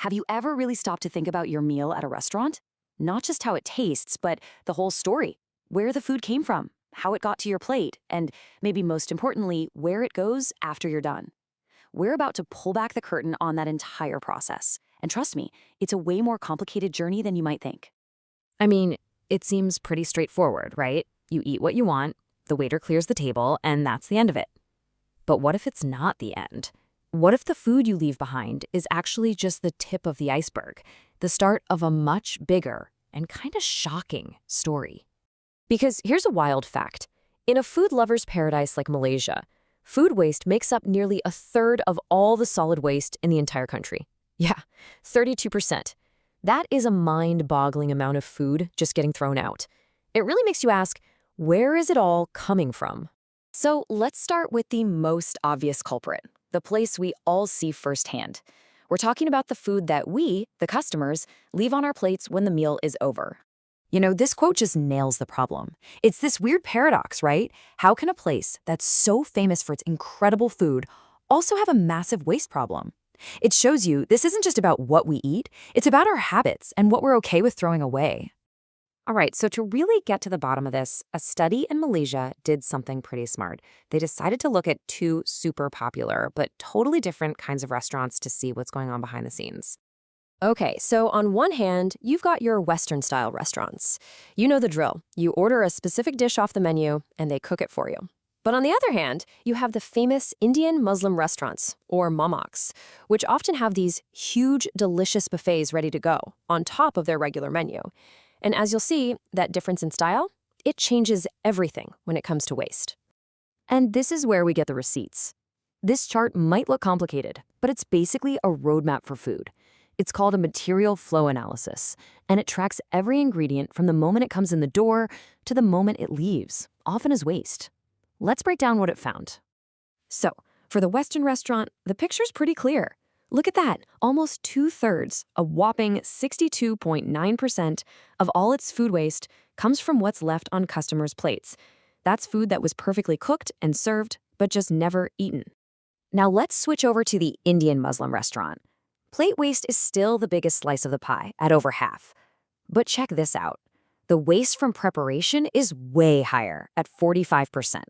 Have you ever really stopped to think about your meal at a restaurant? Not just how it tastes, but the whole story. Where the food came from, how it got to your plate, and maybe most importantly, where it goes after you're done. We're about to pull back the curtain on that entire process. And trust me, it's a way more complicated journey than you might think. I mean, it seems pretty straightforward, right? You eat what you want, the waiter clears the table, and that's the end of it. But what if it's not the end? What if the food you leave behind is actually just the tip of the iceberg, the start of a much bigger and kind of shocking story? Because here's a wild fact. In a food lover's paradise like Malaysia, food waste makes up nearly a third of all the solid waste in the entire country. Yeah, 32%. That is a mind-boggling amount of food just getting thrown out. It really makes you ask, where is it all coming from? So let's start with the most obvious culprit, the place we all see firsthand. We're talking about the food that we, the customers, leave on our plates when the meal is over. You know, this quote just nails the problem. It's this weird paradox, right? How can a place that's so famous for its incredible food also have a massive waste problem? It shows you this isn't just about what we eat, it's about our habits and what we're okay with throwing away. All right, so to really get to the bottom of this, a study in Malaysia did something pretty smart. They decided to look at two super popular but totally different kinds of restaurants to see what's going on behind the scenes. Okay, so on one hand, you've got your Western-style restaurants. You know the drill. You order a specific dish off the menu, and they cook it for you. But on the other hand, you have the famous Indian Muslim restaurants, or momaks, which often have these huge, delicious buffets ready to go, on top of their regular menu. And as you'll see, that difference in style, it changes everything when it comes to waste. And this is where we get the receipts. This chart might look complicated, but it's basically a roadmap for food. It's called a material flow analysis, and it tracks every ingredient from the moment it comes in the door to the moment it leaves, often as waste. Let's break down what it found. So, for the Western restaurant, the picture's pretty clear. Look at that, almost 2/3, a whopping 62.9% of all its food waste comes from what's left on customers' plates. That's food that was perfectly cooked and served, but just never eaten. Now let's switch over to the Indian Muslim restaurant. Plate waste is still the biggest slice of the pie, at over half. But check this out. The waste from preparation is way higher, at 45%.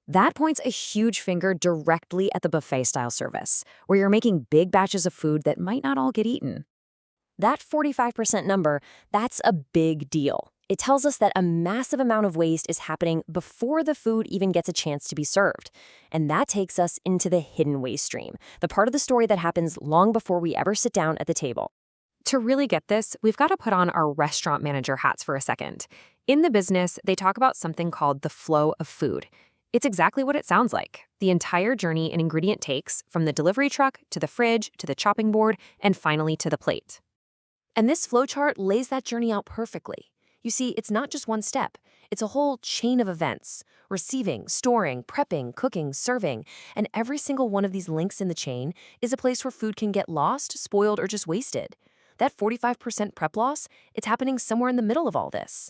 That points a huge finger directly at the buffet-style service, where you're making big batches of food that might not all get eaten. That 45% number, that's a big deal. It tells us that a massive amount of waste is happening before the food even gets a chance to be served. And that takes us into the hidden waste stream, the part of the story that happens long before we ever sit down at the table. To really get this, we've got to put on our restaurant manager hats for a second. In the business, they talk about something called the flow of food. It's exactly what it sounds like. The entire journey an ingredient takes, from the delivery truck to the fridge to the chopping board and finally to the plate. And this flowchart lays that journey out perfectly. You see, it's not just one step. It's a whole chain of events: receiving, storing, prepping, cooking, serving. And every single one of these links in the chain is a place where food can get lost, spoiled, or just wasted. That 45% prep loss, it's happening somewhere in the middle of all this.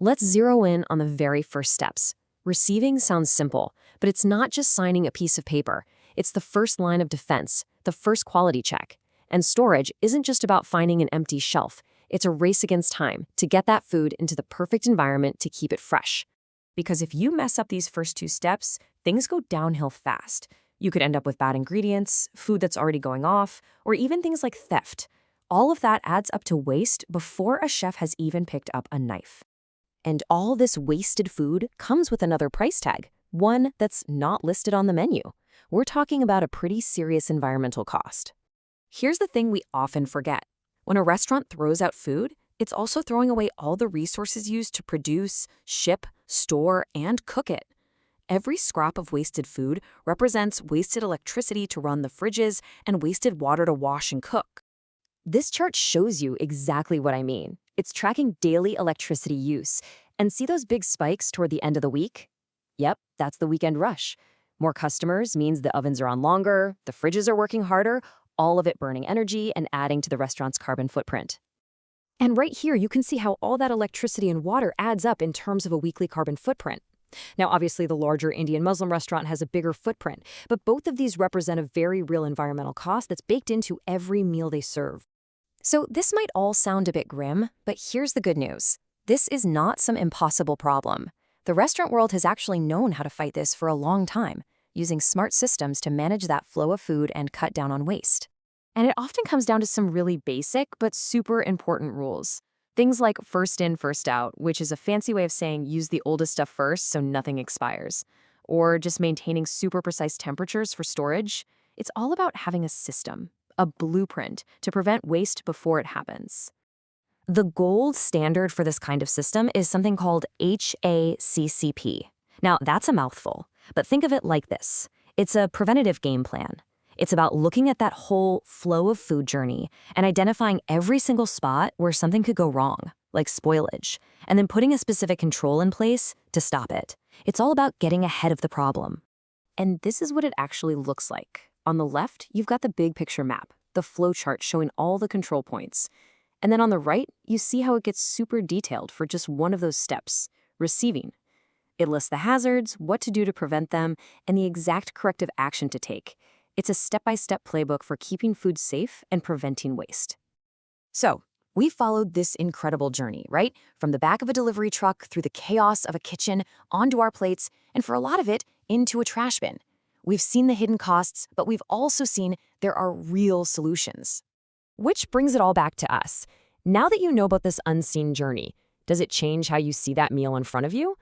Let's zero in on the very first steps. Receiving sounds simple, but it's not just signing a piece of paper. It's the first line of defense, the first quality check. And storage isn't just about finding an empty shelf. It's a race against time to get that food into the perfect environment to keep it fresh. Because if you mess up these first two steps, things go downhill fast. You could end up with bad ingredients, food that's already going off, or even things like theft. All of that adds up to waste before a chef has even picked up a knife. And all this wasted food comes with another price tag, one that's not listed on the menu. We're talking about a pretty serious environmental cost. Here's the thing we often forget. When a restaurant throws out food, it's also throwing away all the resources used to produce, ship, store, and cook it. Every scrap of wasted food represents wasted electricity to run the fridges and wasted water to wash and cook. This chart shows you exactly what I mean. It's tracking daily electricity use. And see those big spikes toward the end of the week? Yep, that's the weekend rush. More customers means the ovens are on longer, the fridges are working harder, all of it burning energy and adding to the restaurant's carbon footprint. And right here, you can see how all that electricity and water adds up in terms of a weekly carbon footprint. Now, obviously, the larger Indian Muslim restaurant has a bigger footprint, but both of these represent a very real environmental cost that's baked into every meal they serve. So this might all sound a bit grim, but here's the good news. This is not some impossible problem. The restaurant world has actually known how to fight this for a long time, using smart systems to manage that flow of food and cut down on waste. And it often comes down to some really basic but super important rules. Things like first in, first out, which is a fancy way of saying use the oldest stuff first so nothing expires. Or just maintaining super precise temperatures for storage. It's all about having a system, a blueprint, to prevent waste before it happens. The gold standard for this kind of system is something called HACCP. Now, that's a mouthful, but think of it like this. It's a preventative game plan. It's about looking at that whole flow of food journey and identifying every single spot where something could go wrong, like spoilage, and then putting a specific control in place to stop it. It's all about getting ahead of the problem. And this is what it actually looks like. On the left, you've got the big picture map, the flow chart showing all the control points. And then on the right, you see how it gets super detailed for just one of those steps, receiving. It lists the hazards, what to do to prevent them, and the exact corrective action to take. It's a step-by-step playbook for keeping food safe and preventing waste. So, we followed this incredible journey, right? From the back of a delivery truck, through the chaos of a kitchen, onto our plates, and for a lot of it, into a trash bin. We've seen the hidden costs, but we've also seen there are real solutions. Which brings it all back to us. Now that you know about this unseen journey, does it change how you see that meal in front of you?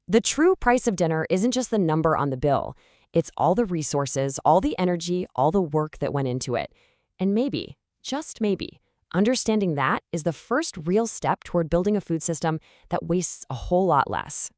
The true price of dinner isn't just the number on the bill. It's all the resources, all the energy, all the work that went into it. And maybe, just maybe, understanding that is the first real step toward building a food system that wastes a whole lot less.